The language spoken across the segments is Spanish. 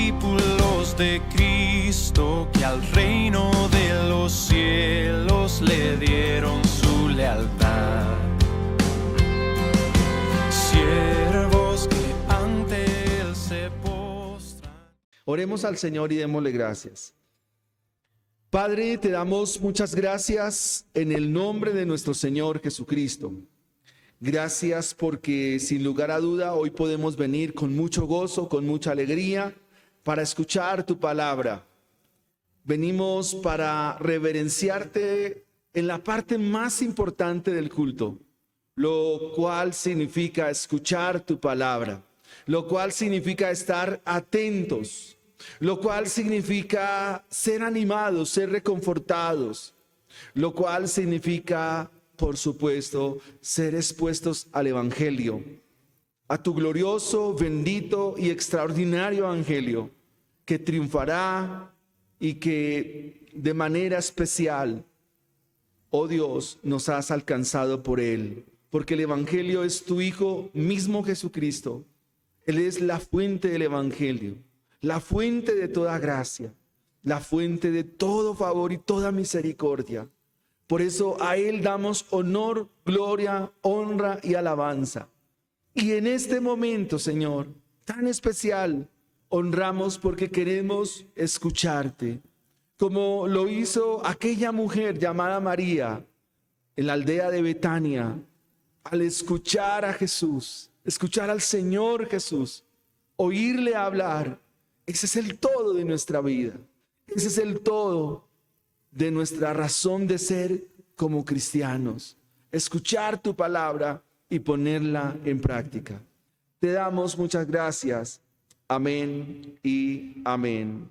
discípulos de Cristo que al reino de los cielos le dieron su lealtad. Siervos que ante él se postran. Oremos al Señor y démosle gracias. Padre, te damos muchas gracias en el nombre de nuestro Señor Jesucristo. Gracias porque sin lugar a duda hoy podemos venir con mucho gozo, con mucha alegría para escuchar tu palabra. Venimos para reverenciarte en la parte más importante del culto, lo cual significa escuchar tu palabra, lo cual significa estar atentos, lo cual significa ser animados, ser reconfortados, lo cual significa, por supuesto, ser expuestos al Evangelio, a tu glorioso, bendito y extraordinario Evangelio, que triunfará y que de manera especial, oh Dios, nos has alcanzado por él, porque el Evangelio es tu Hijo mismo Jesucristo. Él es la fuente del Evangelio, la fuente de toda gracia, la fuente de todo favor y toda misericordia. Por eso a Él damos honor, gloria, honra y alabanza. Y en este momento, Señor, tan especial, honramos porque queremos escucharte, como lo hizo aquella mujer llamada María en la aldea de Betania, al escuchar a Jesús, escuchar al Señor Jesús, oírle hablar. Ese es el todo de nuestra vida, ese es el todo de nuestra razón de ser como cristianos, escuchar tu palabra y ponerla en práctica. Te damos muchas gracias. Amén y amén.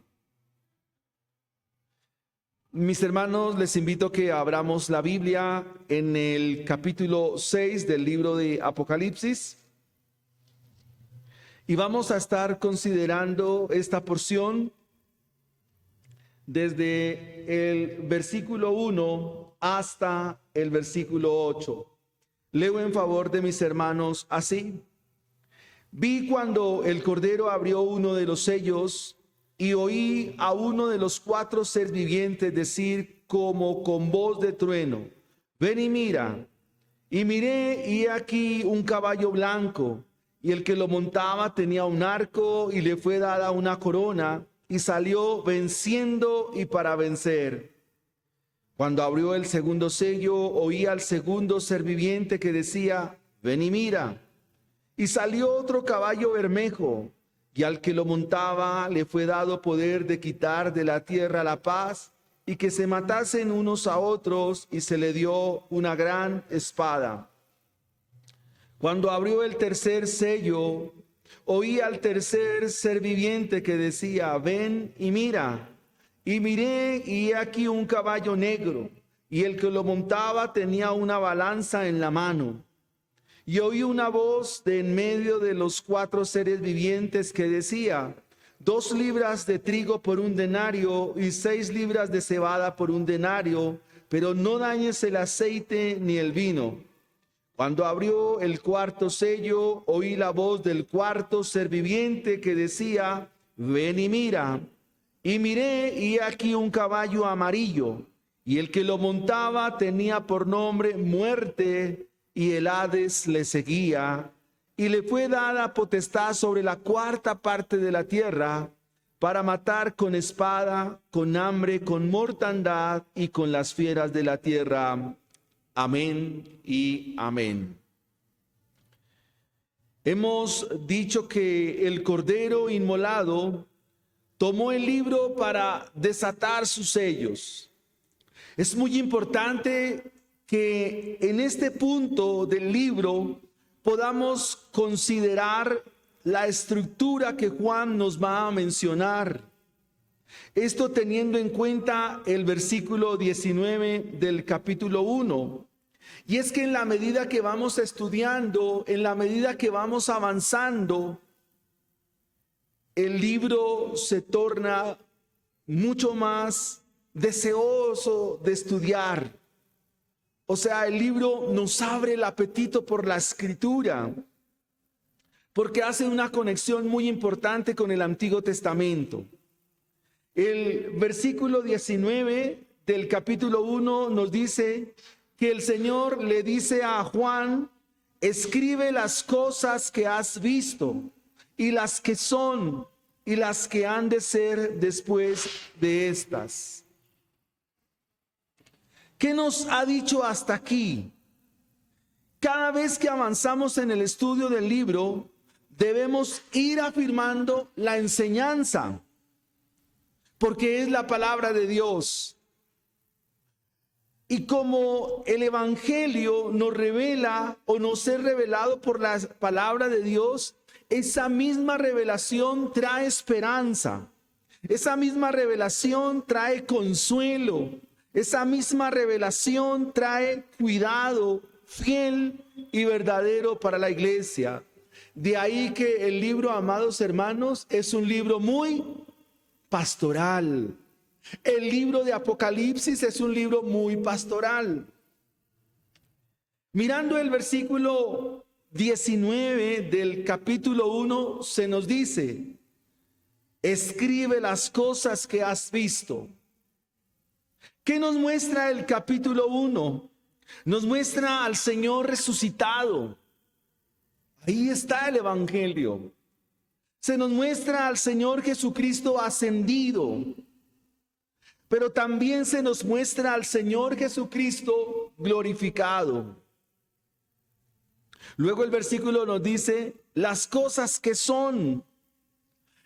Mis hermanos, les invito a que abramos la Biblia en el capítulo 6 del libro de Apocalipsis. Y vamos a estar considerando esta porción desde el versículo 1 hasta el versículo 8. Leo en favor de mis hermanos así. Vi cuando el Cordero abrió uno de los sellos y oí a uno de los 4 seres vivientes decir como con voz de trueno: ven y mira. Y miré y aquí un caballo blanco, y el que lo montaba tenía un arco y le fue dada una corona, y salió venciendo y para vencer. Cuando abrió el segundo sello, oí al segundo ser viviente que decía: ven y mira. Y salió otro caballo bermejo, y al que lo montaba le fue dado poder de quitar de la tierra la paz, y que se matasen unos a otros, y se le dio una gran espada. Cuando abrió el tercer sello, oí al tercer ser viviente que decía: ven y mira. Y miré, y he aquí un caballo negro, y el que lo montaba tenía una balanza en la mano. Y oí una voz de en medio de los 4 seres vivientes que decía: 2 libras de trigo por un denario y 6 libras de cebada por un denario, pero no dañes el aceite ni el vino. Cuando abrió el cuarto sello, oí la voz del cuarto ser viviente que decía: ven y mira. Y miré, y aquí un caballo amarillo, y el que lo montaba tenía por nombre Muerte, y el Hades le seguía, y le fue dada potestad sobre la 4ª parte de la tierra, para matar con espada, con hambre, con mortandad y con las fieras de la tierra. Amén y amén. Hemos dicho que el Cordero inmolado tomó el libro para desatar sus sellos. Es muy importante que en este punto del libro podamos considerar la estructura que Juan nos va a mencionar. Esto teniendo en cuenta el versículo 19 del capítulo 1. Y es que en la medida que vamos estudiando, en la medida que vamos avanzando, el libro se torna mucho más deseoso de estudiar. O sea, el libro nos abre el apetito por la escritura. porque hace una conexión muy importante con el Antiguo Testamento. El versículo 19 del capítulo 1 nos dice que el Señor le dice a Juan: escribe las cosas que has visto y las que son y las que han de ser después de estas. ¿Qué nos ha dicho hasta aquí? Cada vez que avanzamos en el estudio del libro, debemos ir afirmando la enseñanza, porque es la palabra de Dios. Y como el Evangelio nos revela o nos es revelado por la palabra de Dios, esa misma revelación trae esperanza, esa misma revelación trae consuelo, esa misma revelación trae cuidado fiel y verdadero para la iglesia. De ahí que el libro, amados hermanos, es un libro muy pastoral. El libro de Apocalipsis es un libro muy pastoral. Mirando el versículo 19 del capítulo 1, se nos dice: escribe las cosas que has visto. ¿Qué nos muestra el capítulo 1? Nos muestra al Señor resucitado. Ahí está el Evangelio. Se nos muestra al Señor Jesucristo ascendido. Pero también se nos muestra al Señor Jesucristo glorificado. Luego el versículo nos dice las cosas que son.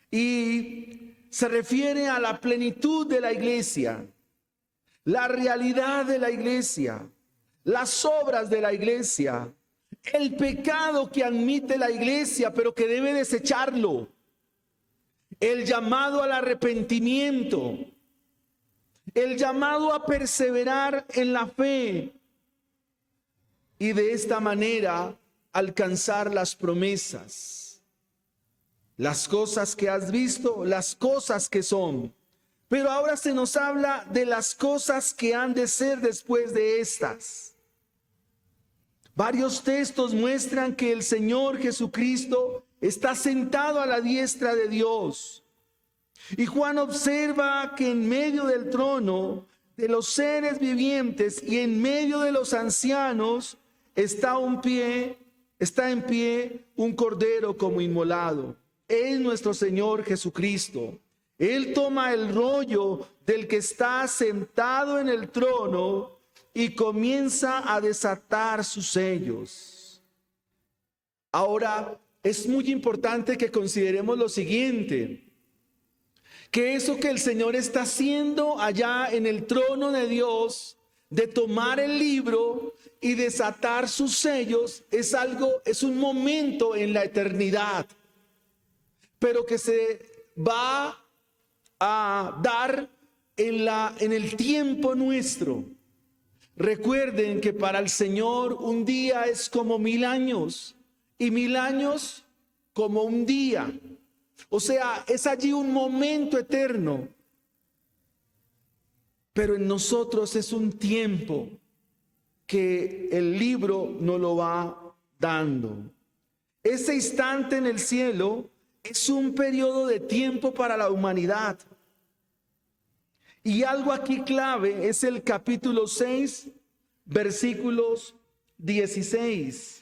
Y se refiere a la plenitud de la iglesia, la realidad de la iglesia, las obras de la iglesia, el pecado que admite la iglesia pero que debe desecharlo, el llamado al arrepentimiento, el llamado a perseverar en la fe y de esta manera alcanzar las promesas, las cosas que has visto, las cosas que son. Pero ahora se nos habla de las cosas que han de ser después de estas. Varios textos muestran que el Señor Jesucristo está sentado a la diestra de Dios. Y Juan observa que en medio del trono de los seres vivientes y en medio de los ancianos está en pie un cordero como inmolado. Es nuestro Señor Jesucristo. Él toma el rollo del que está sentado en el trono y comienza a desatar sus sellos. Ahora, es muy importante que consideremos lo siguiente, que eso que el Señor está haciendo allá en el trono de Dios, de tomar el libro y desatar sus sellos, es un momento en la eternidad, pero que se va a dar en el tiempo nuestro. Recuerden que para el Señor un día es como 1000 años y 1000 años como un día. O sea, es allí un momento eterno. Pero en nosotros es un tiempo que el libro nos lo va dando. Ese instante en el cielo es un periodo de tiempo para la humanidad. Y algo aquí clave es el capítulo 6, versículos 16.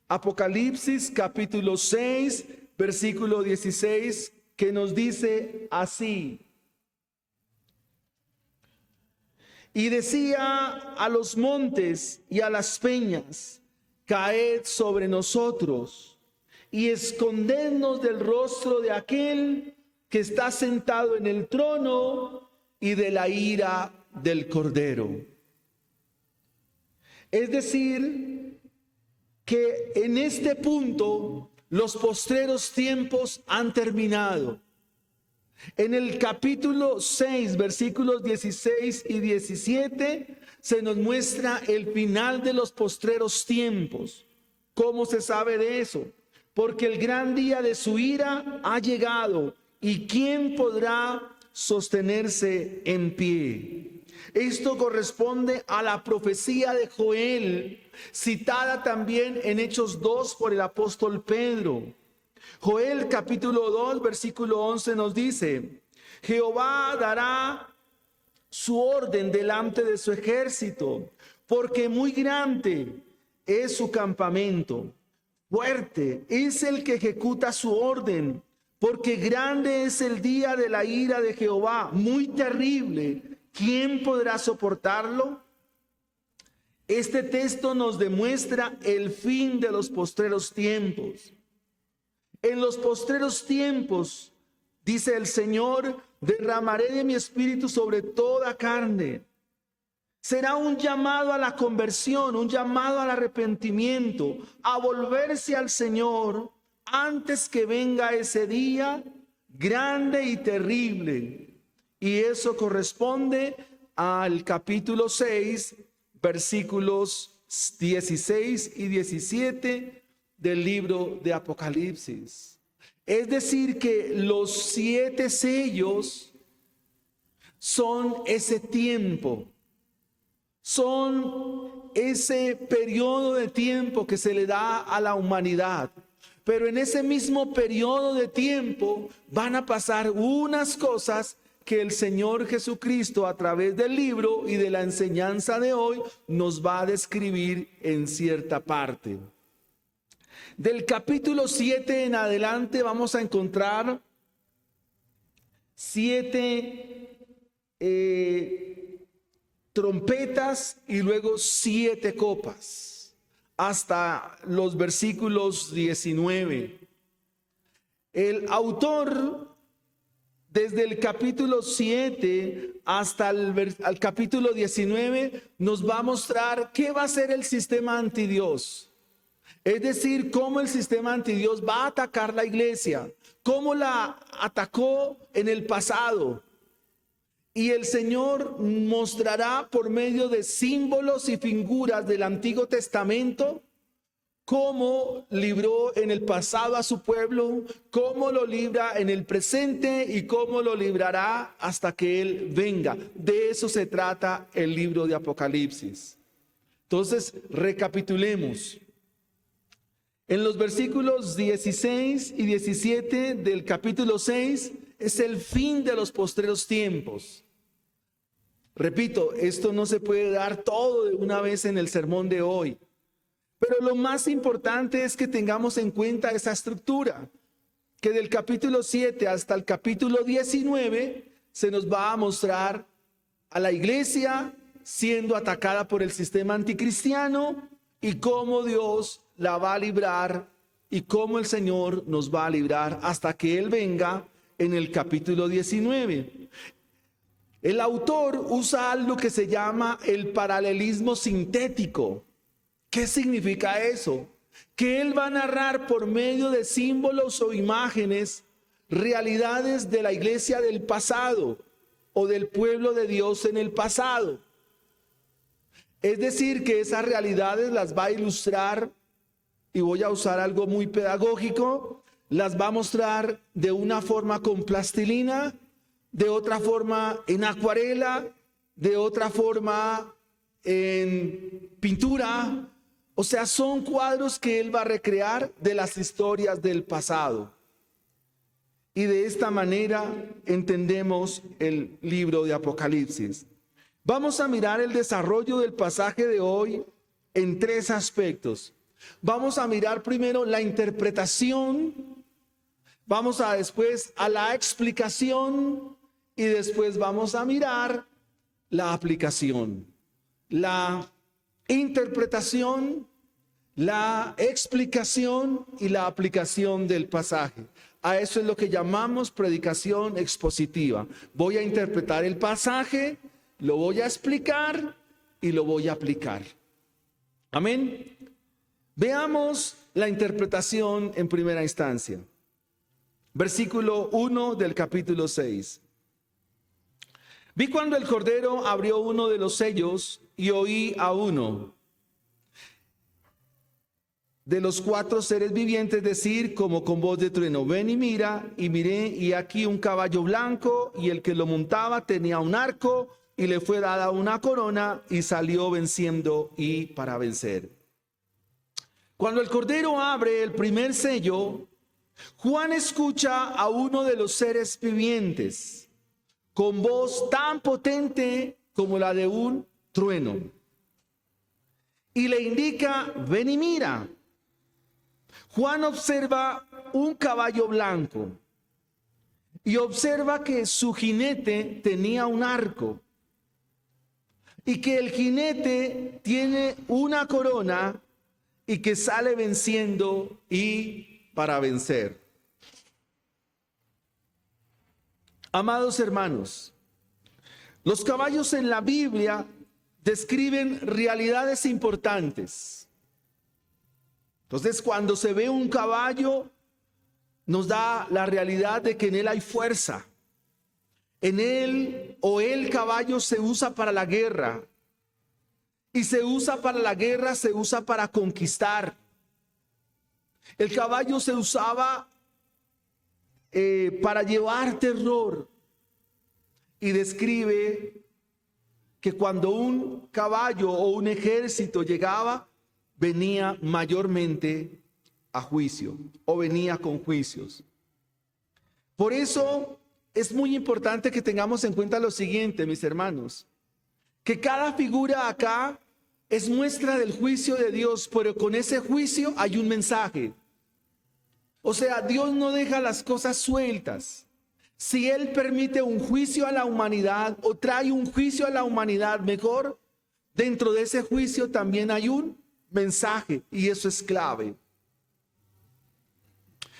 Apocalipsis capítulo 6, versículo 16, que nos dice así: y decía a los montes y a las peñas, caed sobre nosotros y escondednos del rostro de aquel que está sentado en el trono y de la ira del Cordero. Es decir, que en este punto los postreros tiempos han terminado. En el capítulo 6, versículos 16 y 17, se nos muestra el final de los postreros tiempos. ¿Cómo se sabe de eso? Porque el gran día de su ira ha llegado, y ¿quién podrá sostenerse en pie? Esto corresponde a la profecía de Joel, citada también en Hechos 2 por el apóstol Pedro. Joel capítulo 2, versículo 11 nos dice: Jehová dará su orden delante de su ejército, porque muy grande es su campamento. Fuerte es el que ejecuta su orden, porque grande es el día de la ira de Jehová, muy terrible. ¿Quién podrá soportarlo? Este texto nos demuestra el fin de los postreros tiempos. En los postreros tiempos, dice el Señor, derramaré de mi espíritu sobre toda carne. Será un llamado a la conversión, un llamado al arrepentimiento, a volverse al Señor antes que venga ese día grande y terrible. Y eso corresponde al capítulo 6, versículos 16 y 17 del libro de Apocalipsis. Es decir, que los 7 sellos son ese tiempo, son ese periodo de tiempo que se le da a la humanidad. Pero en ese mismo periodo de tiempo van a pasar unas cosas que el Señor Jesucristo, a través del libro y de la enseñanza de hoy, nos va a describir en cierta parte. Del capítulo 7 en adelante vamos a encontrar 7 trompetas y luego 7 copas, hasta los versículos 19. El autor, desde el capítulo 7 hasta el capítulo 19, nos va a mostrar qué va a ser el sistema antidios. Es decir, cómo el sistema antidios va a atacar la iglesia, cómo la atacó en el pasado. Y el Señor mostrará por medio de símbolos y figuras del Antiguo Testamento cómo libró en el pasado a su pueblo, cómo lo libra en el presente y cómo lo librará hasta que Él venga. De eso se trata el libro de Apocalipsis. Entonces, recapitulemos. En los versículos 16 y 17 del capítulo 6 es el fin de los postreros tiempos. Repito, esto no se puede dar todo de una vez en el sermón de hoy. Pero lo más importante es que tengamos en cuenta esa estructura, que del capítulo 7 hasta el capítulo 19 se nos va a mostrar a la iglesia siendo atacada por el sistema anticristiano y cómo Dios la va a librar y cómo el Señor nos va a librar hasta que Él venga en el capítulo 19. El autor usa algo que se llama el paralelismo sintético. ¿Qué significa eso? Que Él va a narrar por medio de símbolos o imágenes realidades de la iglesia del pasado o del pueblo de Dios en el pasado. Es decir, que esas realidades las va a ilustrar, y voy a usar algo muy pedagógico, las va a mostrar de una forma con plastilina, de otra forma en acuarela, de otra forma en pintura. O sea, son cuadros que Él va a recrear de las historias del pasado. Y de esta manera entendemos el libro de Apocalipsis. Vamos a mirar el desarrollo del pasaje de hoy en 3 aspectos. Vamos a mirar primero la interpretación, vamos a después a la explicación y después vamos a mirar la aplicación. La interpretación, la explicación y la aplicación del pasaje. A eso es lo que llamamos predicación expositiva. Voy a interpretar el pasaje, lo voy a explicar y lo voy a aplicar. Amén. Veamos la interpretación en primera instancia. Versículo 1 del capítulo 6. Vi cuando el Cordero abrió uno de los sellos y oí a uno de los 4 seres vivientes decir como con voz de trueno: ven y mira. Y miré, y aquí un caballo blanco, y el que lo montaba tenía un arco, y le fue dada una corona, y salió venciendo y para vencer. Cuando el Cordero abre el primer sello, Juan escucha a uno de los seres vivientes con voz tan potente como la de un trueno y le indica: ven y mira. Juan observa un caballo blanco y observa que su jinete tenía un arco y que el jinete tiene una corona y que sale venciendo y para vencer. Amados hermanos, los caballos en la Biblia describen realidades importantes. Entonces, cuando se ve un caballo, nos da la realidad de que en él hay fuerza. En él o el caballo se usa para la guerra. Y se usa para la guerra, se usa para conquistar. El caballo se usaba para llevar terror. Y describe que cuando un caballo o un ejército llegaba, venía mayormente a juicio o venía con juicios. Por eso es muy importante que tengamos en cuenta lo siguiente, mis hermanos, que cada figura acá es muestra del juicio de Dios, pero con ese juicio hay un mensaje. O sea, Dios no deja las cosas sueltas. Si Él permite un juicio a la humanidad o trae un juicio a la humanidad, mejor, dentro de ese juicio también hay un mensaje, y eso es clave.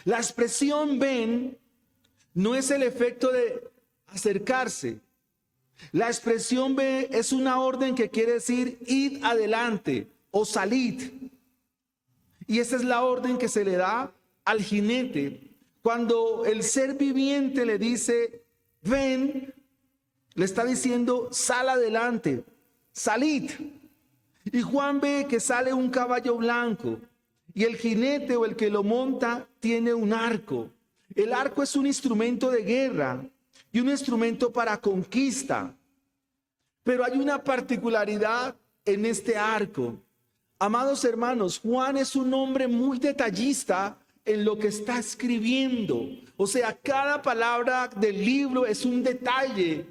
La expresión ven no es el efecto de acercarse. La expresión ve es una orden que quiere decir id adelante o salid. Y esa es la orden que se le da al jinete. Cuando el ser viviente le dice ven, le está diciendo sal adelante, salid. Y Juan ve que sale un caballo blanco y el jinete o el que lo monta tiene un arco. El arco es un instrumento de guerra y un instrumento para conquista. Pero hay una particularidad en este arco. Amados hermanos, Juan es un hombre muy detallista en lo que está escribiendo. O sea, cada palabra del libro es un detalle.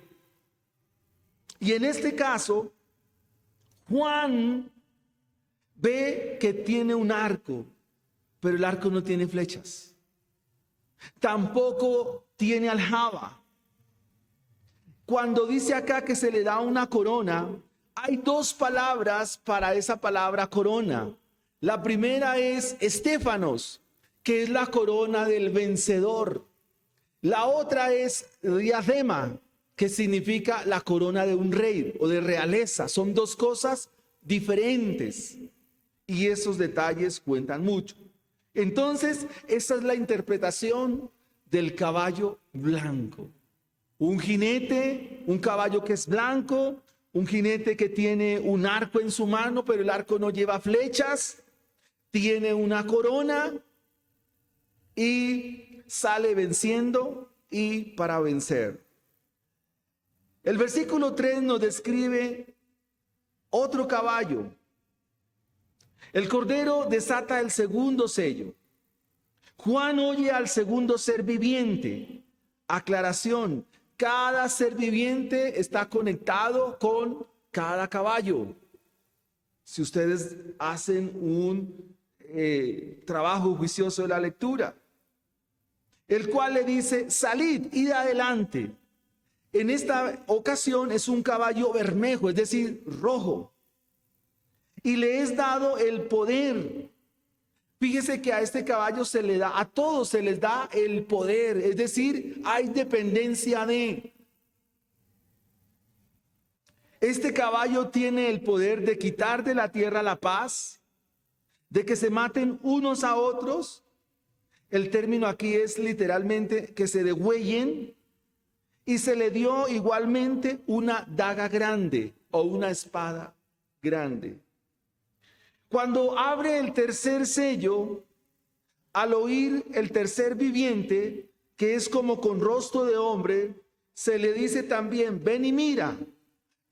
Y en este caso, Juan ve que tiene un arco, pero el arco no tiene flechas. Tampoco tiene aljaba. Cuando dice acá que se le da una corona, hay dos palabras para esa palabra corona. La primera es estéfanos, que es la corona del vencedor. La otra es diadema, que significa la corona de un rey o de realeza. Son dos cosas diferentes y esos detalles cuentan mucho. Entonces, esa es la interpretación del caballo blanco. Un jinete, un caballo que es blanco, un jinete que tiene un arco en su mano, pero el arco no lleva flechas, tiene una corona y sale venciendo y para vencer. El versículo 3 nos describe otro caballo. El cordero desata el segundo sello. Juan oye al segundo ser viviente. Aclaración: cada ser viviente está conectado con cada caballo. Si ustedes hacen un trabajo juicioso de la lectura, el cual le dice: salid, id adelante. En esta ocasión es un caballo bermejo, es decir, rojo. Y le es dado el poder. Fíjese que a este caballo se le da, a todos se les da el poder, es decir, hay dependencia de. Este caballo tiene el poder de quitar de la tierra la paz, de que se maten unos a otros. El término aquí es literalmente que se degüellen. Y se le dio igualmente una daga grande o una espada grande. Cuando abre el tercer sello, al oír el tercer viviente, que es como con rostro de hombre, se le dice también: ven y mira.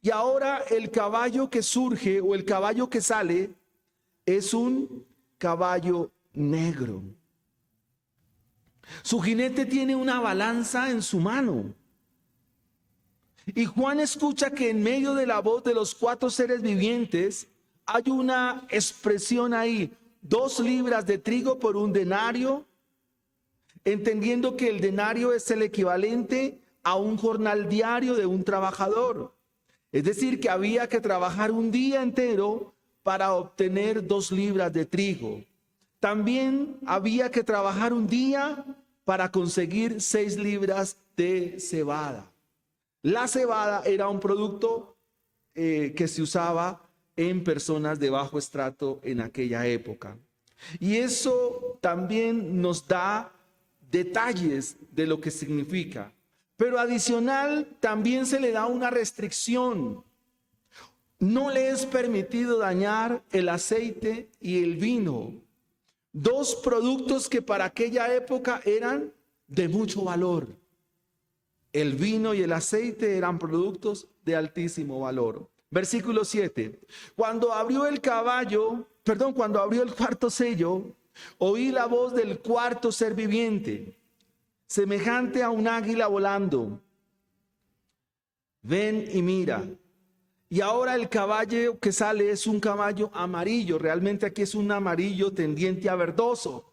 Y ahora el caballo que surge o el caballo que sale es un caballo negro. Su jinete tiene una balanza en su mano. Y Juan escucha que en medio de la voz de los 4 seres vivientes hay una expresión ahí: 2 libras de trigo por 1 denario, entendiendo que el denario es el equivalente a un jornal diario de un trabajador. Es decir, que había que trabajar un día entero para obtener 2 libras de trigo. También había que trabajar un día para conseguir 6 libras de cebada. La cebada era un producto que se usaba en personas de bajo estrato en aquella época. Y eso también nos da detalles de lo que significa. Pero adicional también se le da una restricción. No le es permitido dañar el aceite y el vino, 2 productos que para aquella época eran de mucho valor. El vino y el aceite eran productos de altísimo valor. Versículo 7. Cuando abrió el 4º sello, oí la voz del 4º ser viviente, semejante a un águila volando. Ven y mira. Y ahora el caballo que sale es un caballo amarillo. Realmente aquí es un amarillo tendiente a verdoso.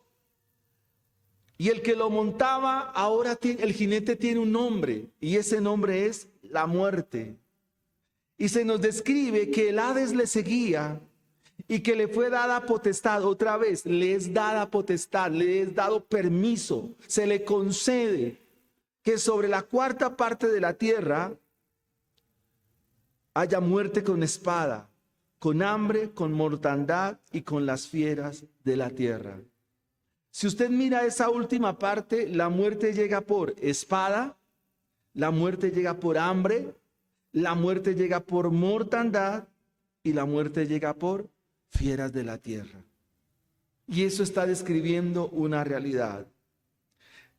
Y el que lo montaba, ahora el jinete tiene un nombre, y ese nombre es la muerte. Y se nos describe que el Hades le seguía y que le fue dada potestad. Otra vez, le es dada potestad, le es dado permiso, se le concede que sobre la 4ª parte de la tierra haya muerte con espada, con hambre, con mortandad y con las fieras de la tierra. Si usted mira esa última parte, la muerte llega por espada, la muerte llega por hambre, la muerte llega por mortandad y la muerte llega por fieras de la tierra. Y eso está describiendo una realidad.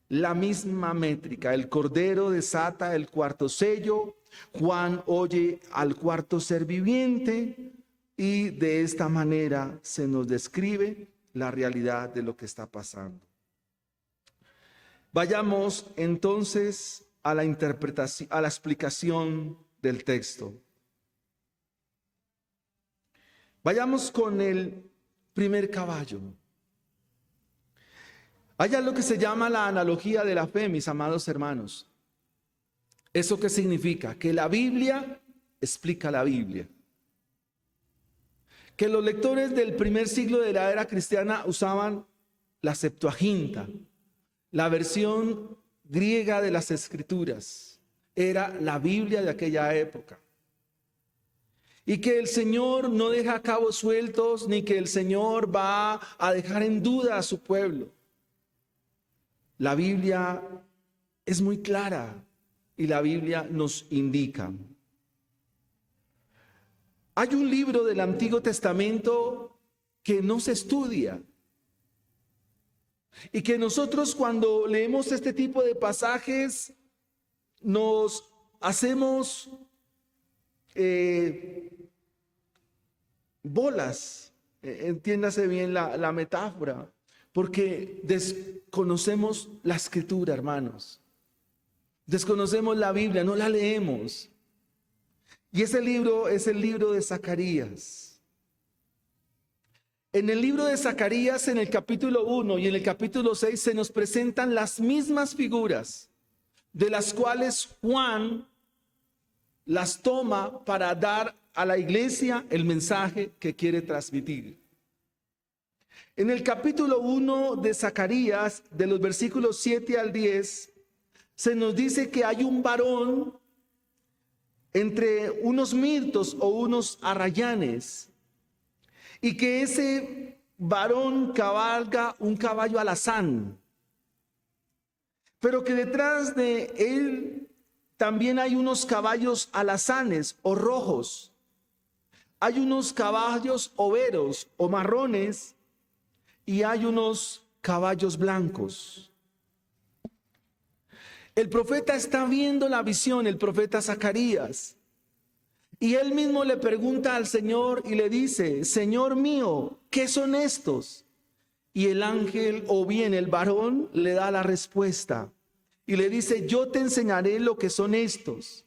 La misma métrica: el Cordero desata el 4º sello, Juan oye al 4º ser viviente y de esta manera se nos describe la realidad de lo que está pasando. Vayamos entonces a la interpretación, a la explicación del texto. Vayamos con el primer caballo. Hay algo que se llama la analogía de la fe, mis amados hermanos. ¿Eso qué significa? Que la Biblia explica la Biblia. Que los lectores del primer siglo de la era cristiana usaban la Septuaginta, la versión griega de las Escrituras. Era la Biblia de aquella época. Y que el Señor no deja cabos sueltos, ni que el Señor va a dejar en duda a su pueblo. La Biblia es muy clara y la Biblia nos indica. Hay un libro del Antiguo Testamento que no se estudia y que nosotros, cuando leemos este tipo de pasajes, nos hacemos bolas, entiéndase bien la metáfora, porque desconocemos la Escritura, hermanos. Desconocemos la Biblia, no la leemos. Y ese libro es el libro de Zacarías. En el libro de Zacarías, en el capítulo 1 y en el capítulo 6, se nos presentan las mismas figuras, de las cuales Juan las toma para dar a la iglesia el mensaje que quiere transmitir. En el capítulo 1 de Zacarías, de los versículos 7 al 10, se nos dice que hay un varón entre unos mirtos o unos arrayanes, y que ese varón cabalga un caballo alazán, pero que detrás de él también hay unos caballos alazanes o rojos, hay unos caballos overos o marrones, y hay unos caballos blancos. El profeta está viendo la visión, el profeta Zacarías, y él mismo le pregunta al Señor y le dice: Señor mío, ¿qué son estos? Y el ángel, o bien el varón, le da la respuesta y le dice: yo te enseñaré lo que son estos.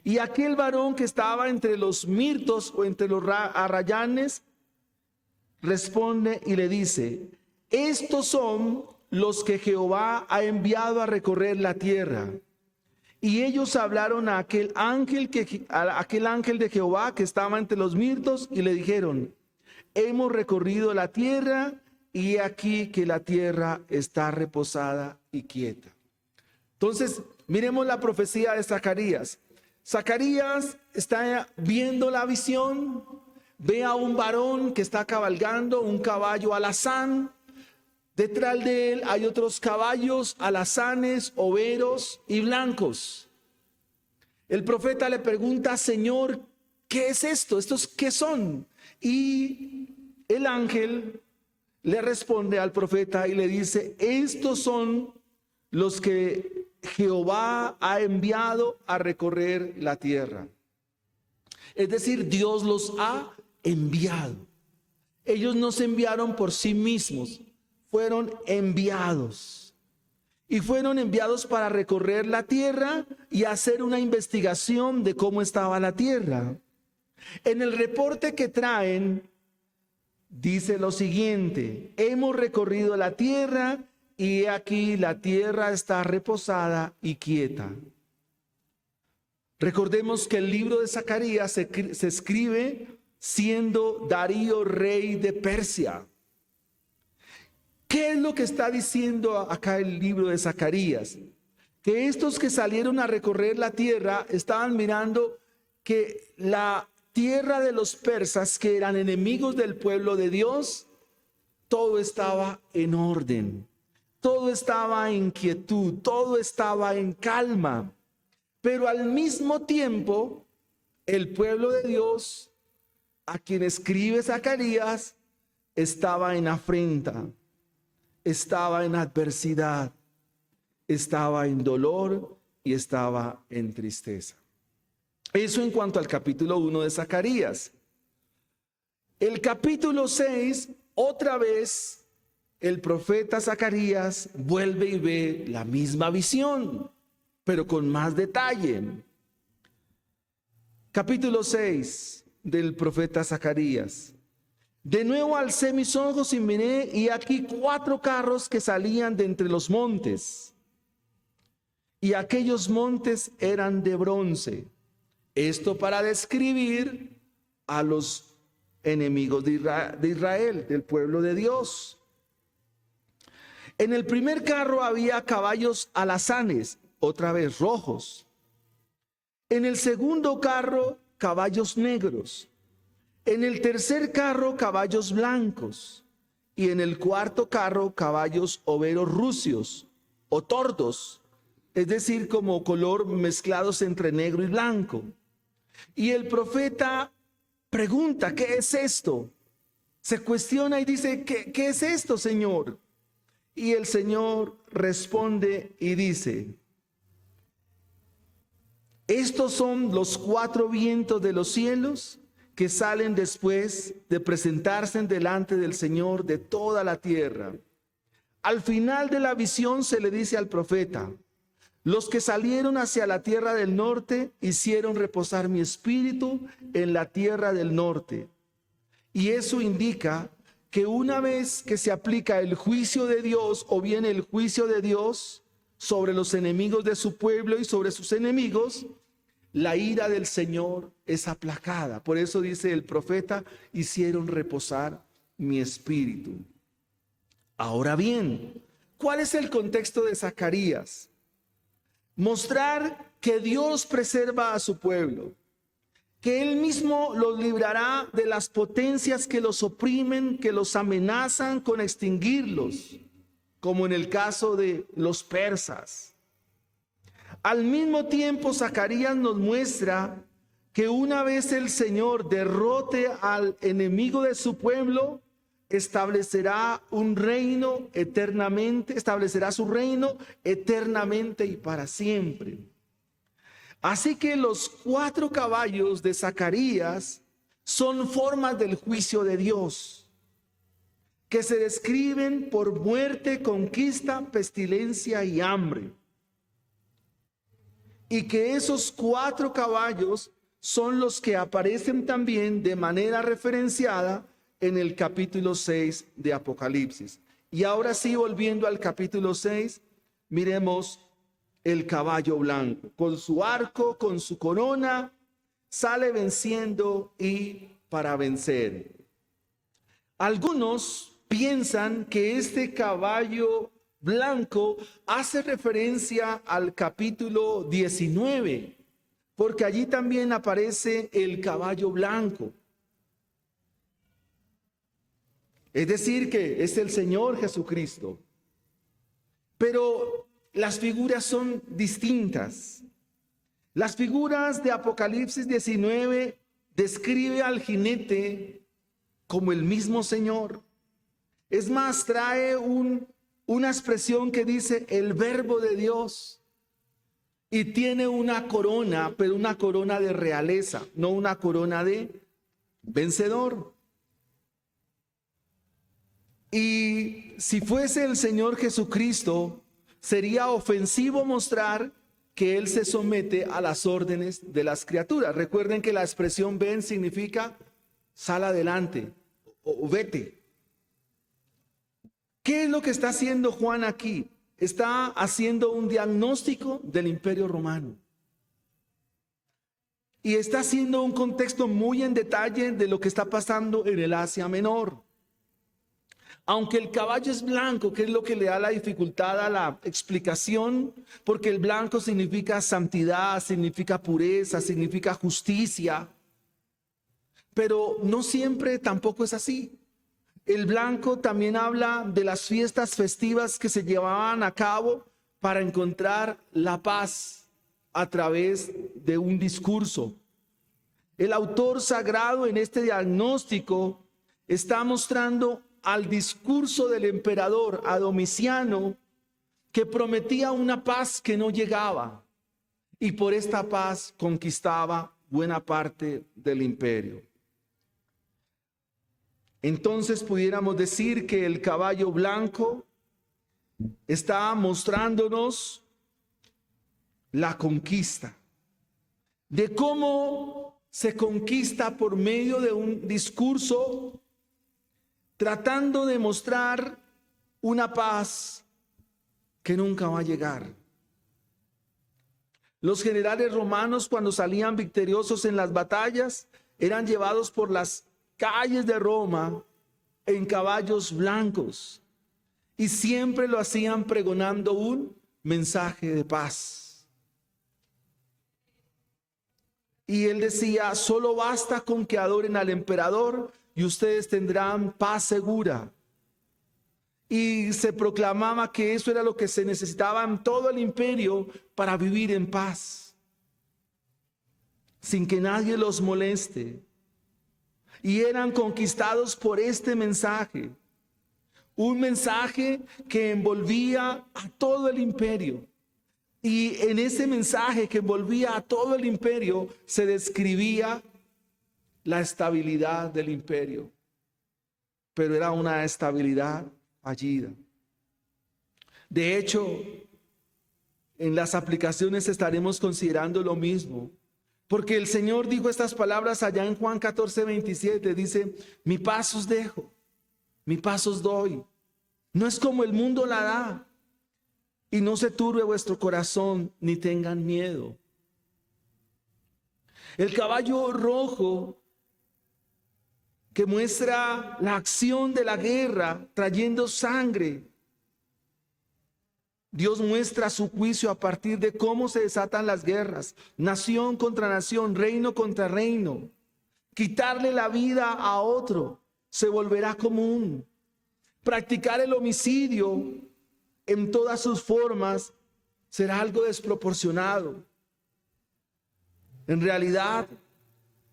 Y aquel varón que estaba entre los mirtos o entre los arrayanes responde y le dice: estos son los que Jehová ha enviado a recorrer la tierra. Y ellos hablaron a aquel ángel de Jehová que estaba entre los mirtos y le dijeron: hemos recorrido la tierra y he aquí que la tierra está reposada y quieta. Entonces, miremos la profecía de Zacarías. Zacarías está viendo la visión, ve a un varón que está cabalgando un caballo alazán. Detrás de él hay otros caballos alazanes, overos y blancos. El profeta le pregunta: Señor, ¿qué es esto? ¿Estos qué son? Y el ángel le responde al profeta y le dice: estos son los que Jehová ha enviado a recorrer la tierra. Es decir, Dios los ha enviado. Ellos no se enviaron por sí mismos, fueron enviados. Y fueron enviados para recorrer la tierra y hacer una investigación de cómo estaba la tierra. En el reporte que traen, dice lo siguiente: hemos recorrido la tierra y aquí la tierra está reposada y quieta. Recordemos que el libro de Zacarías se escribe siendo Darío rey de Persia. ¿Qué es lo que está diciendo acá el libro de Zacarías? Que estos que salieron a recorrer la tierra estaban mirando que la tierra de los persas, que eran enemigos del pueblo de Dios, todo estaba en orden, todo estaba en quietud, todo estaba en calma. Pero al mismo tiempo, el pueblo de Dios, a quien escribe Zacarías, estaba en afrenta, estaba en adversidad, estaba en dolor y estaba en tristeza. Eso en cuanto al capítulo 1 de Zacarías. El capítulo 6, otra vez, el profeta Zacarías vuelve y ve la misma visión, pero con más detalle. Capítulo 6 del profeta Zacarías. De nuevo alcé mis ojos y miré, y aquí 4 carros que salían de entre los montes. Y aquellos montes eran de bronce. Esto para describir a los enemigos de Israel, del pueblo de Dios. En el primer carro había caballos alazanes, otra vez rojos. En el segundo carro, caballos negros. En el tercer carro, caballos blancos. Y en el cuarto carro, caballos overos rucios o tordos, es decir, como color mezclados entre negro y blanco. Y el profeta pregunta: ¿qué es esto? Se cuestiona y dice: ¿Qué es esto, Señor? Y el Señor responde y dice: estos son los 4 vientos de los cielos que salen después de presentarse delante del Señor de toda la tierra. Al final de la visión se le dice al profeta: los que salieron hacia la tierra del norte hicieron reposar mi espíritu en la tierra del norte. Y eso indica que una vez que se aplica el juicio de Dios, o bien el juicio de Dios sobre los enemigos de su pueblo y sobre sus enemigos, la ira del Señor es aplacada. Por eso dice el profeta: hicieron reposar mi espíritu. Ahora bien, ¿cuál es el contexto de Zacarías? Mostrar que Dios preserva a su pueblo, que Él mismo los librará de las potencias que los oprimen, que los amenazan con extinguirlos, como en el caso de los persas. Al mismo tiempo, Zacarías nos muestra que una vez el Señor derrote al enemigo de su pueblo, establecerá un reino eternamente, establecerá su reino eternamente y para siempre. Así que los 4 caballos de Zacarías son formas del juicio de Dios. que se describen por muerte, conquista, pestilencia y hambre. Y que esos 4 caballos son los que aparecen también de manera referenciada en el capítulo 6 de Apocalipsis. Y ahora sí, volviendo al capítulo 6, miremos el caballo blanco. Con su arco, con su corona, sale venciendo y para vencer. Algunos piensan que este caballo blanco hace referencia al capítulo 19, porque allí también aparece el caballo blanco. Es decir, que es el Señor Jesucristo. Pero las figuras son distintas. Las figuras de Apocalipsis 19 describe al jinete como el mismo Señor. Es más, trae una expresión que dice el verbo de Dios. Y tiene una corona, pero una corona de realeza, no una corona de vencedor. Y si fuese el Señor Jesucristo, sería ofensivo mostrar que Él se somete a las órdenes de las criaturas. Recuerden que la expresión ven significa sal adelante o vete. ¿Qué es lo que está haciendo Juan aquí? Está haciendo un diagnóstico del Imperio Romano. Y está haciendo un contexto muy en detalle de lo que está pasando en el Asia Menor. Aunque el caballo es blanco, que es lo que le da la dificultad a la explicación, porque el blanco significa santidad, significa pureza, significa justicia. Pero no siempre tampoco es así. El blanco también habla de las fiestas festivas que se llevaban a cabo para encontrar la paz a través de un discurso. El autor sagrado en este diagnóstico está mostrando al discurso del emperador, a Domiciano, que prometía una paz que no llegaba, y por esta paz conquistaba buena parte del imperio. Entonces pudiéramos decir que el caballo blanco está mostrándonos la conquista, de cómo se conquista por medio de un discurso, tratando de mostrar una paz que nunca va a llegar. Los generales romanos, cuando salían victoriosos en las batallas, eran llevados por las calles de Roma en caballos blancos, y siempre lo hacían pregonando un mensaje de paz. Y él decía: solo basta con que adoren al emperador y ustedes tendrán paz segura. Y se proclamaba que eso era lo que se necesitaba en todo el imperio para vivir en paz, sin que nadie los moleste. Y eran conquistados por este mensaje, un mensaje que envolvía a todo el imperio. Y en ese mensaje que envolvía a todo el imperio se describía la estabilidad del imperio, pero era una estabilidad fallida. De hecho, en las aplicaciones estaremos considerando lo mismo, porque el Señor dijo estas palabras allá en Juan 14:27, dice: mi paz os dejo, mi paz os doy, no es como el mundo la da, y no se turbe vuestro corazón ni tengan miedo. El caballo rojo, que muestra la acción de la guerra trayendo sangre. Dios muestra su juicio a partir de cómo se desatan las guerras, nación contra nación, reino contra reino. Quitarle la vida a otro se volverá común. Practicar el homicidio en todas sus formas será algo desproporcionado. En realidad,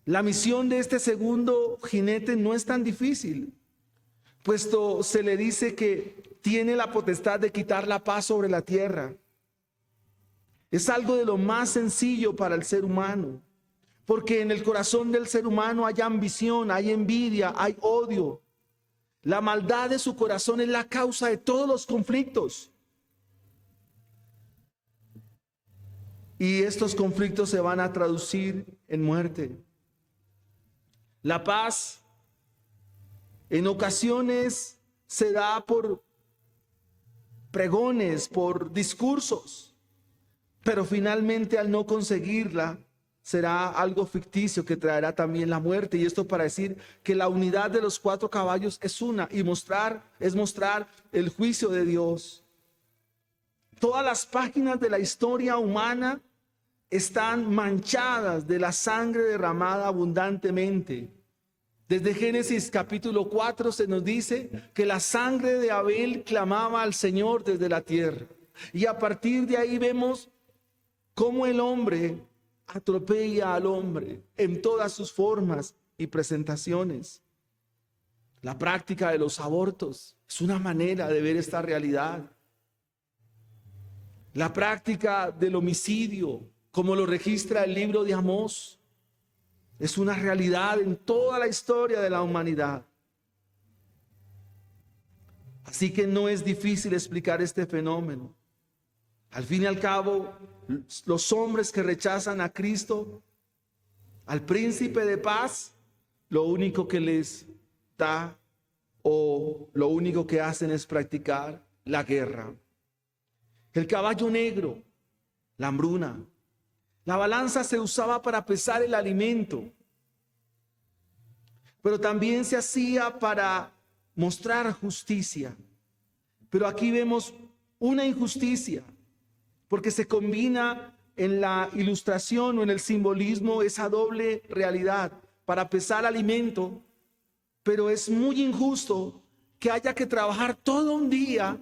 la misión de este segundo jinete no es tan difícil, puesto se le dice que tiene la potestad de quitar la paz sobre la tierra. Es algo de lo más sencillo para el ser humano, porque en el corazón del ser humano hay ambición, hay envidia, hay odio. La maldad de su corazón es la causa de todos los conflictos. Y estos conflictos se van a traducir en muerte. La paz en ocasiones se da por pregones, por discursos, pero finalmente al no conseguirla será algo ficticio que traerá también la muerte. Y esto para decir que la unidad de los 4 caballos es una, y es mostrar el juicio de Dios. Todas las páginas de la historia humana están manchadas de la sangre derramada abundantemente. Desde Génesis capítulo 4 se nos dice que la sangre de Abel clamaba al Señor desde la tierra. Y a partir de ahí vemos cómo el hombre atropella al hombre en todas sus formas y presentaciones. La práctica de los abortos es una manera de ver esta realidad. La práctica del homicidio, como lo registra el libro de Amós, es una realidad en toda la historia de la humanidad. Así que no es difícil explicar este fenómeno. Al fin y al cabo, los hombres que rechazan a Cristo, al príncipe de paz, lo único que les da o lo único que hacen es practicar la guerra. El caballo negro, la hambruna. La balanza se usaba para pesar el alimento, pero también se hacía para mostrar justicia. Pero aquí vemos una injusticia, porque se combina en la ilustración o en el simbolismo esa doble realidad para pesar alimento, pero es muy injusto que haya que trabajar todo un día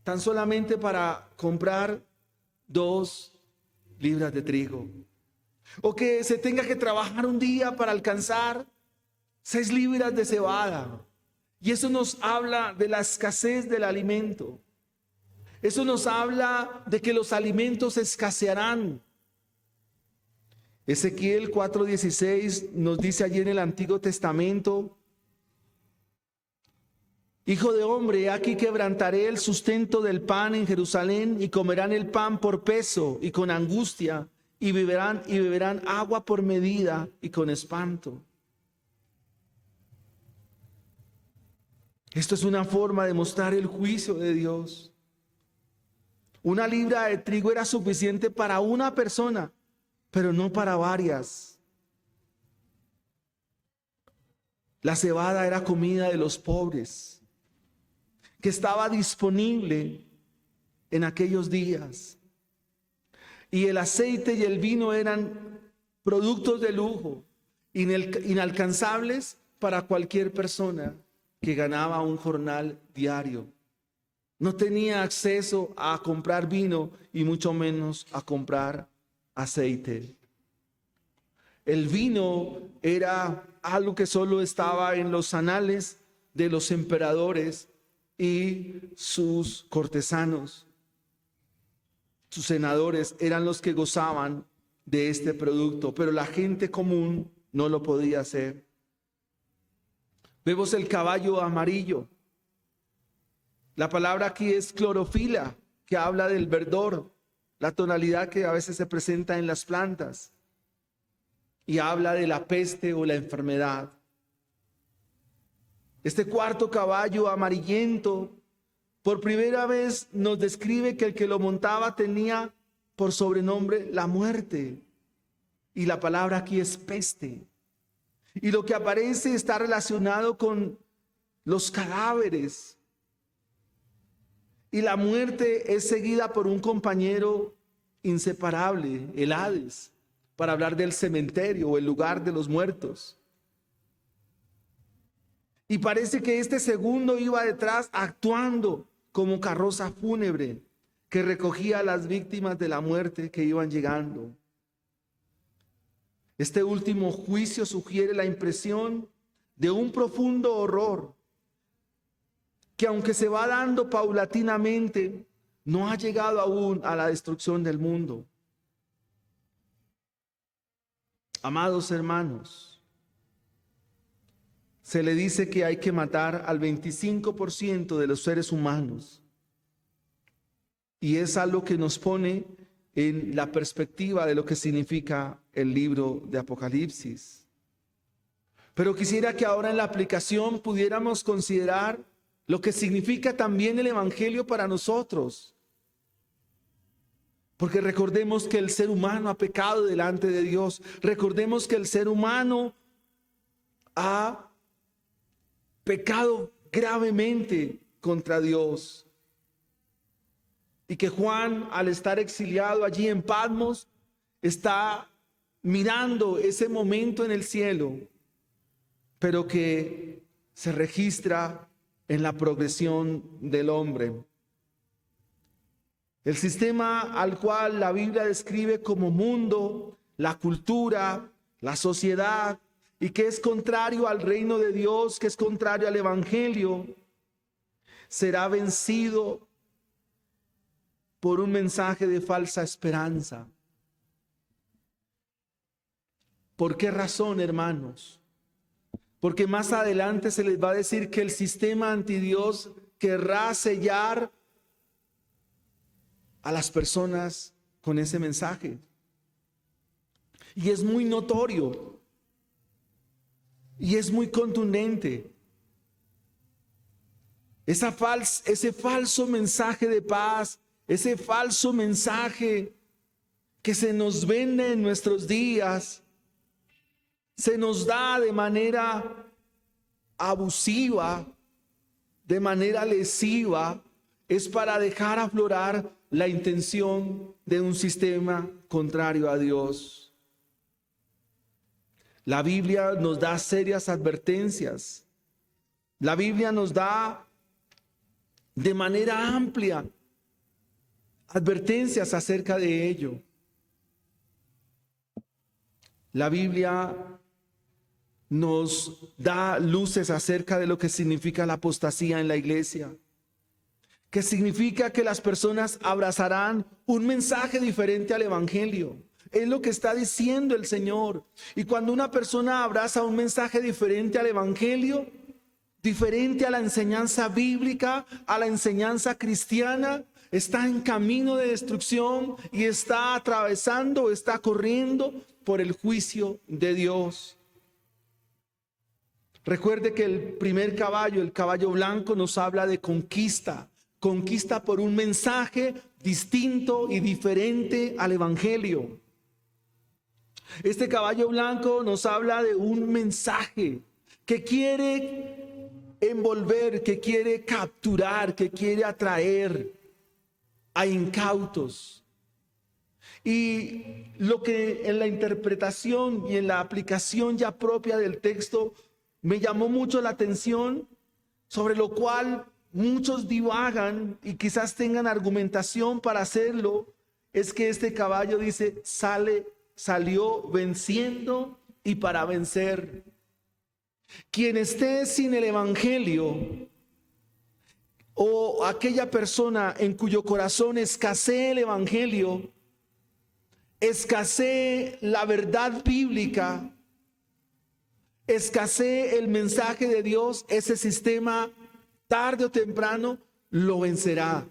tan solamente para comprar 2 libras de trigo, o que se tenga que trabajar un día para alcanzar 6 libras de cebada. Y eso nos habla de la escasez del alimento. Eso nos habla de que los alimentos escasearán. Ezequiel 4:16 nos dice allí en el Antiguo Testamento: Hijo de hombre, aquí quebrantaré el sustento del pan en Jerusalén, y comerán el pan por peso y con angustia, y beberán agua por medida y con espanto. Esto es una forma de mostrar el juicio de Dios. 1 libra de trigo era suficiente para una persona, pero no para varias. La cebada era comida de los pobres, que estaba disponible en aquellos días. Y el aceite y el vino eran productos de lujo, inalcanzables para cualquier persona que ganaba un jornal diario. No tenía acceso a comprar vino y mucho menos a comprar aceite. El vino era algo que solo estaba en los anales de los emperadores y sus cortesanos. Sus senadores eran los que gozaban de este producto, pero la gente común no lo podía hacer. Vemos el caballo amarillo. La palabra aquí es clorofila, que habla del verdor, la tonalidad que a veces se presenta en las plantas, y habla de la peste o la enfermedad. Este 4 caballo amarillento, por primera vez nos describe que el que lo montaba tenía por sobrenombre la muerte, y la palabra aquí es peste. Y lo que aparece está relacionado con los cadáveres. Y la muerte es seguida por un compañero inseparable, el Hades, para hablar del cementerio o el lugar de los muertos. Y parece que este segundo iba detrás actuando como carroza fúnebre que recogía a las víctimas de la muerte que iban llegando. Este último juicio sugiere la impresión de un profundo horror que, aunque se va dando paulatinamente, no ha llegado aún a la destrucción del mundo. Amados hermanos, se le dice que hay que matar al 25% de los seres humanos. Y es algo que nos pone en la perspectiva de lo que significa el libro de Apocalipsis. Pero quisiera que ahora en la aplicación pudiéramos considerar lo que significa también el Evangelio para nosotros. Porque recordemos que el ser humano ha pecado delante de Dios. Recordemos que el ser humano ha pecado gravemente contra Dios. Y que Juan, al estar exiliado allí en Patmos, está mirando ese momento en el cielo, pero que se registra en la progresión del hombre. El sistema al cual la Biblia describe como mundo, la cultura, la sociedad, y que es contrario al reino de Dios, que es contrario al Evangelio, será vencido por un mensaje de falsa esperanza. ¿Por qué razón, hermanos? Porque más adelante se les va a decir que el sistema antidios querrá sellar a las personas con ese mensaje. Y es muy notorio. Y es muy contundente. Ese falso mensaje de paz, ese falso mensaje que se nos vende en nuestros días, se nos da de manera abusiva, de manera lesiva, es para dejar aflorar la intención de un sistema contrario a Dios. La Biblia nos da serias advertencias. La Biblia nos da de manera amplia advertencias acerca de ello. La Biblia nos da luces acerca de lo que significa la apostasía en la iglesia, que significa que las personas abrazarán un mensaje diferente al Evangelio. Es lo que está diciendo el Señor. Y cuando una persona abraza un mensaje diferente al Evangelio, diferente a la enseñanza bíblica, a la enseñanza cristiana, está en camino de destrucción y está atravesando, está corriendo por el juicio de Dios. Recuerde que el primer caballo, el caballo blanco, nos habla de conquista. Conquista por un mensaje distinto y diferente al Evangelio. Este caballo blanco nos habla de un mensaje que quiere envolver, que quiere capturar, que quiere atraer a incautos. Y lo que en la interpretación y en la aplicación ya propia del texto me llamó mucho la atención, sobre lo cual muchos divagan y quizás tengan argumentación para hacerlo, es que este caballo dice, salió venciendo y para vencer. Quien esté sin el Evangelio, o aquella persona en cuyo corazón escasee el Evangelio, escasee la verdad bíblica, escasee el mensaje de Dios, ese sistema tarde o temprano lo vencerá.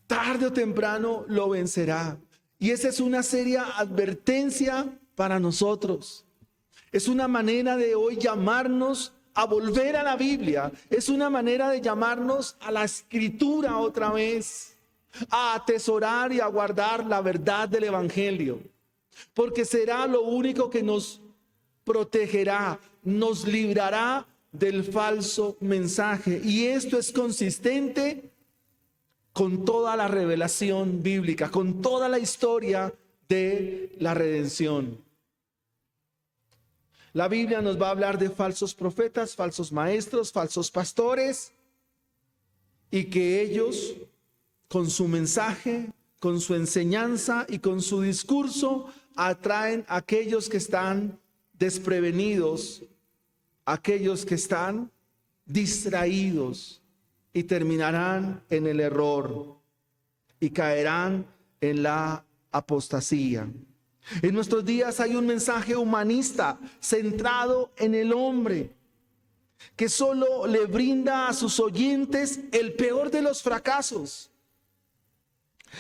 Tarde o temprano lo vencerá. Y esa es una seria advertencia para nosotros. Es una manera de hoy llamarnos a volver a la Biblia. Es una manera de llamarnos a la Escritura otra vez, a atesorar y a guardar la verdad del Evangelio, porque será lo único que nos protegerá, nos librará del falso mensaje. Y esto es consistente con toda la revelación bíblica, con toda la historia de la redención. La Biblia nos va a hablar de falsos profetas, falsos maestros, falsos pastores, y que ellos, con su mensaje, con su enseñanza y con su discurso, atraen a aquellos que están desprevenidos, aquellos que están distraídos, y terminarán en el error y caerán en la apostasía. En nuestros días hay un mensaje humanista centrado en el hombre, que solo le brinda a sus oyentes el peor de los fracasos.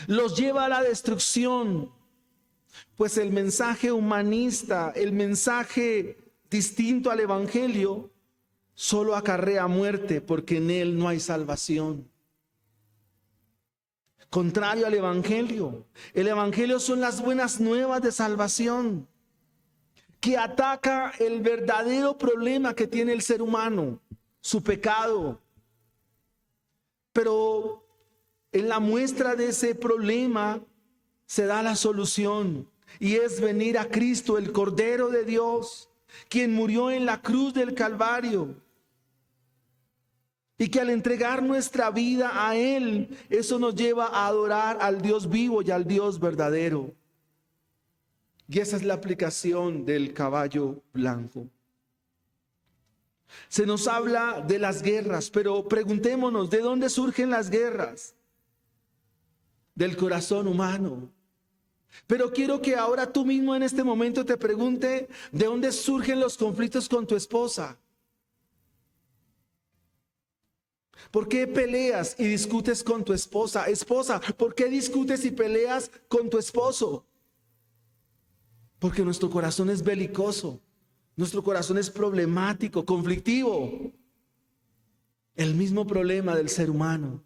Los lleva a la destrucción, pues el mensaje humanista, el mensaje distinto al evangelio, solo acarrea muerte, porque en él no hay salvación. Contrario al evangelio, el evangelio son las buenas nuevas de salvación, que ataca el verdadero problema que tiene el ser humano, su pecado. Pero en la muestra de ese problema se da la solución, y es venir a Cristo, el Cordero de Dios, quien murió en la cruz del Calvario, y que al entregar nuestra vida a Él, eso nos lleva a adorar al Dios vivo y al Dios verdadero. Y esa es la aplicación del caballo blanco. Se nos habla de las guerras, pero preguntémonos, ¿de dónde surgen las guerras? Del corazón humano. Pero quiero que ahora tú mismo en este momento te pregunte, ¿de dónde surgen los conflictos con tu esposa? ¿Por qué peleas y discutes con tu esposa? Esposa, ¿por qué discutes y peleas con tu esposo? Porque nuestro corazón es belicoso, nuestro corazón es problemático, conflictivo. El mismo problema del ser humano.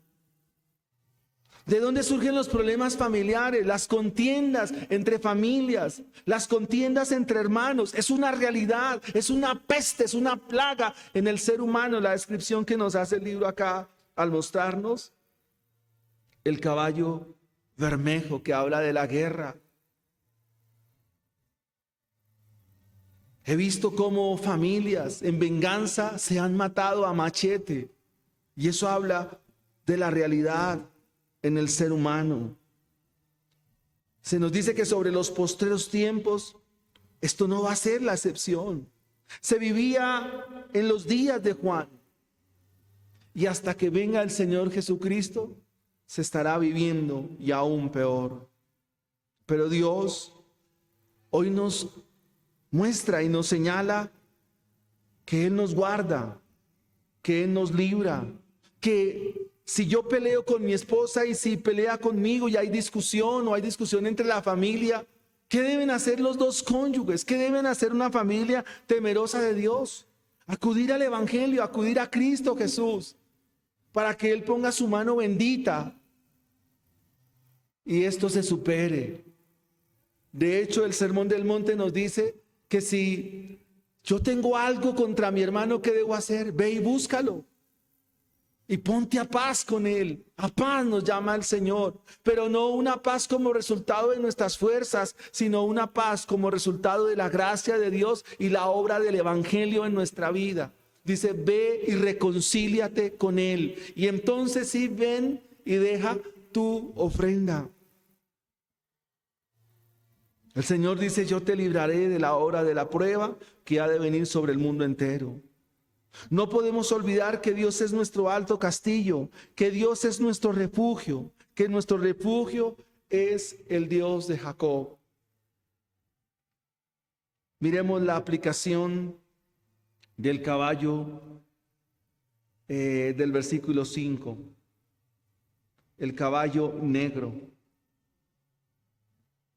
¿De dónde surgen los problemas familiares? Las contiendas entre familias, las contiendas entre hermanos. Es una realidad, es una peste, es una plaga en el ser humano. La descripción que nos hace el libro acá al mostrarnos el caballo bermejo que habla de la guerra. He visto cómo familias en venganza se han matado a machete, y eso habla de la realidad en el ser humano. Se nos dice que sobre los postreros tiempos esto no va a ser la excepción. Se vivía en los días de Juan, y hasta que venga el Señor Jesucristo se estará viviendo y aún peor. Pero Dios hoy nos muestra y nos señala que Él nos guarda, que Él nos libra, que si yo peleo con mi esposa y si pelea conmigo y hay discusión o hay discusión entre la familia, ¿qué deben hacer los dos cónyuges? ¿Qué deben hacer una familia temerosa de Dios? Acudir al evangelio, acudir a Cristo Jesús, para que Él ponga su mano bendita y esto se supere. De hecho, el Sermón del Monte nos dice que si yo tengo algo contra mi hermano, ¿qué debo hacer? Ve y búscalo y ponte a paz con él. A paz nos llama el Señor, pero no una paz como resultado de nuestras fuerzas, sino una paz como resultado de la gracia de Dios y la obra del evangelio en nuestra vida. Dice, ve y reconcíliate con él, y entonces sí, ven y deja tu ofrenda. El Señor dice, yo te libraré de la hora de la prueba que ha de venir sobre el mundo entero. No podemos olvidar que Dios es nuestro alto castillo, que Dios es nuestro refugio, que nuestro refugio es el Dios de Jacob. Miremos la aplicación del caballo del versículo 5. El caballo negro,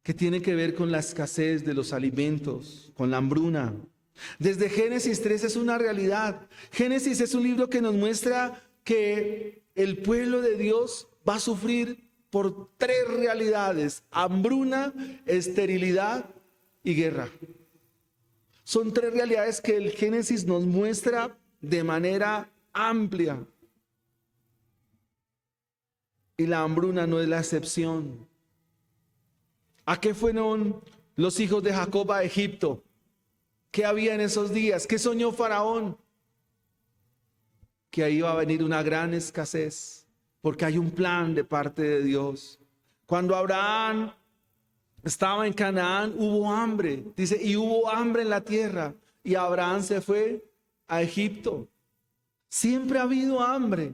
que tiene que ver con la escasez de los alimentos, con la hambruna. Desde Génesis 3 es una realidad. Génesis es un libro que nos muestra que el pueblo de Dios va a sufrir por tres realidades: hambruna, esterilidad y guerra. Son tres realidades que el Génesis nos muestra de manera amplia. Y la hambruna no es la excepción. ¿A qué fueron los hijos de Jacob a Egipto? ¿Qué había en esos días? ¿Qué soñó Faraón? Que ahí iba a venir una gran escasez, porque hay un plan de parte de Dios. Cuando Abraham estaba en Canaán, hubo hambre, dice, y hubo hambre en la tierra, y Abraham se fue a Egipto. Siempre ha habido hambre,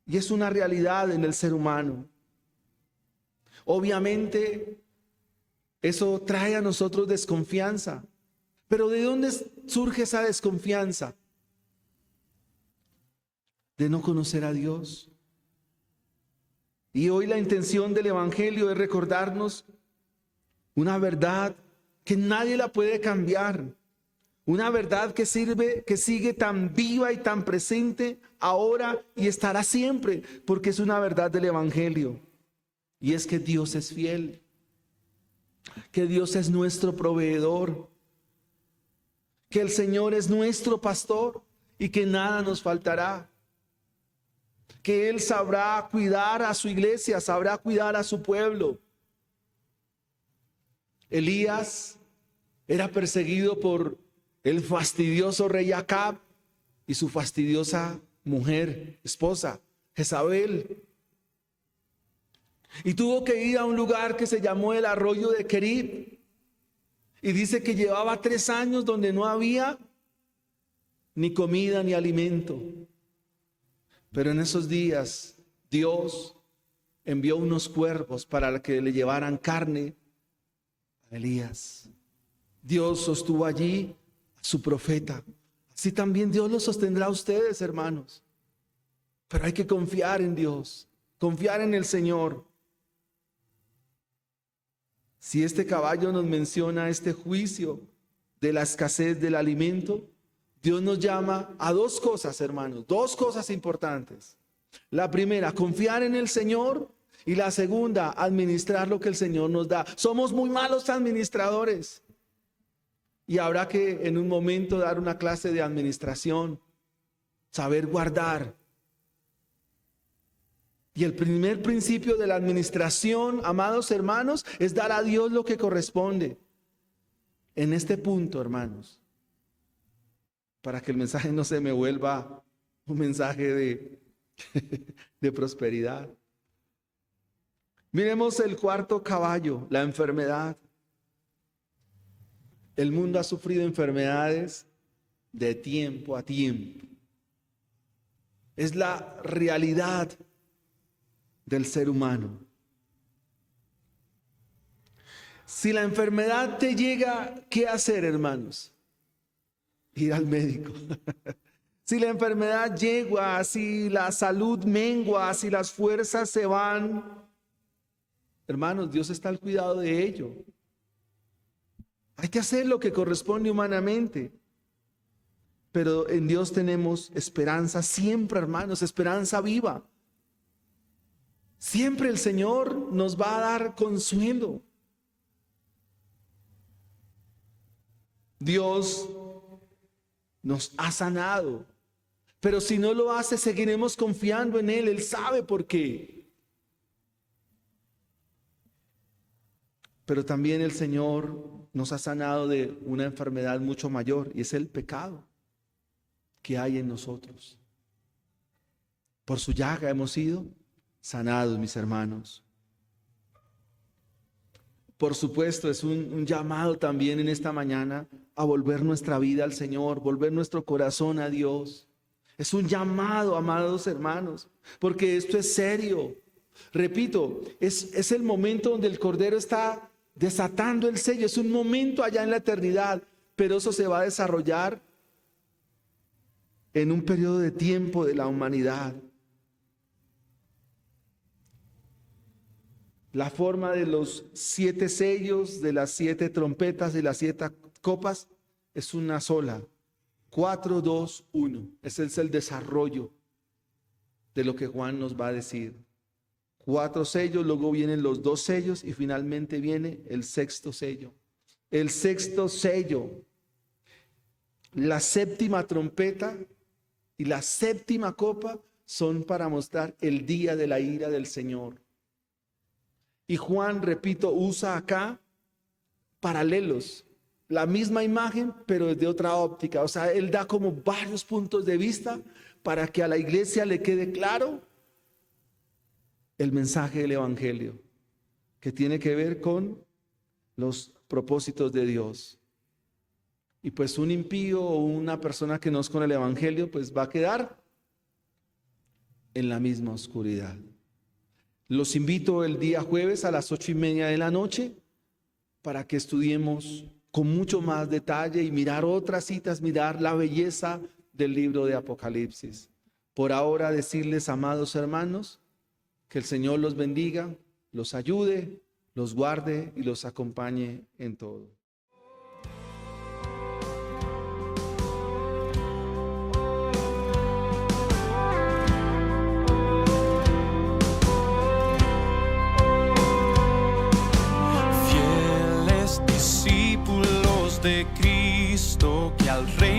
y es una realidad en el ser humano. Obviamente, eso trae a nosotros desconfianza. Pero ¿de dónde surge esa desconfianza? de no conocer a Dios. Y hoy la intención del Evangelio es recordarnos una verdad que nadie la puede cambiar. Una verdad que sigue tan viva y tan presente ahora y estará siempre, porque es una verdad del Evangelio. Y es que Dios es fiel, que Dios es nuestro proveedor, que el Señor es nuestro pastor y que nada nos faltará. Que Él sabrá cuidar a su iglesia, sabrá cuidar a su pueblo. Elías era perseguido por el fastidioso rey Acab y su fastidiosa mujer, esposa, Jezabel. Y tuvo que ir a un lugar que se llamó el arroyo de Querib. Y dice que llevaba 3 años donde no había ni comida ni alimento. Pero en esos días Dios envió unos cuervos para que le llevaran carne a Elías. Dios sostuvo allí a su profeta. Así también Dios los sostendrá a ustedes, hermanos. Pero hay que confiar en Dios, confiar en el Señor. Si este caballo nos menciona este juicio de la escasez del alimento, Dios nos llama a 2 cosas, hermanos, 2 cosas importantes. La primera, confiar en el Señor, y la segunda, administrar lo que el Señor nos da. Somos muy malos administradores y habrá que en un momento dar una clase de administración, saber guardar. Y el primer principio de la administración, amados hermanos, es dar a Dios lo que corresponde. En este punto, hermanos, para que el mensaje no se me vuelva un mensaje de prosperidad. Miremos el cuarto caballo, la enfermedad. El mundo ha sufrido enfermedades de tiempo a tiempo. Es la realidad del ser humano. Si la enfermedad te llega, ¿qué hacer, hermanos? Ir al médico. Si la enfermedad llega, si la salud mengua, si las fuerzas se van, hermanos, Dios está al cuidado de ello. Hay que hacer lo que corresponde humanamente. Pero en Dios tenemos esperanza siempre, hermanos, esperanza viva. Siempre el Señor nos va a dar consuelo. Dios nos ha sanado, pero si no lo hace, seguiremos confiando en Él. Él sabe por qué. Pero también el Señor nos ha sanado de una enfermedad mucho mayor, y es el pecado que hay en nosotros. Por su llaga hemos sido sanados, mis hermanos. Por supuesto, es un llamado también en esta mañana a volver nuestra vida al Señor, volver nuestro corazón a Dios. Es un llamado, amados hermanos, porque esto es serio. Repito, es el momento donde el Cordero está desatando el sello. Es un momento allá en la eternidad, pero eso se va a desarrollar en un periodo de tiempo de la humanidad. La forma de los 7 sellos, de las 7 trompetas y las 7 copas es una sola. 4, 2, 1. Ese es el desarrollo de lo que Juan nos va a decir. 4 sellos, luego vienen los 2 sellos y finalmente viene el 6º sello. El 6º sello, la 7ª trompeta y la 7ª copa son para mostrar el día de la ira del Señor. Y Juan, repito, usa acá paralelos, la misma imagen, pero desde otra óptica. O sea, él da como varios puntos de vista para que a la iglesia le quede claro el mensaje del Evangelio, que tiene que ver con los propósitos de Dios. Y pues un impío o una persona que no es con el Evangelio, pues va a quedar en la misma oscuridad. Los invito el día jueves a las 8:30 de la noche para que estudiemos con mucho más detalle y mirar otras citas, mirar la belleza del libro de Apocalipsis. por ahora decirles, amados hermanos, que el Señor los bendiga, los ayude, los guarde y los acompañe en todo. Fieles discípulos de Cristo, que al Rey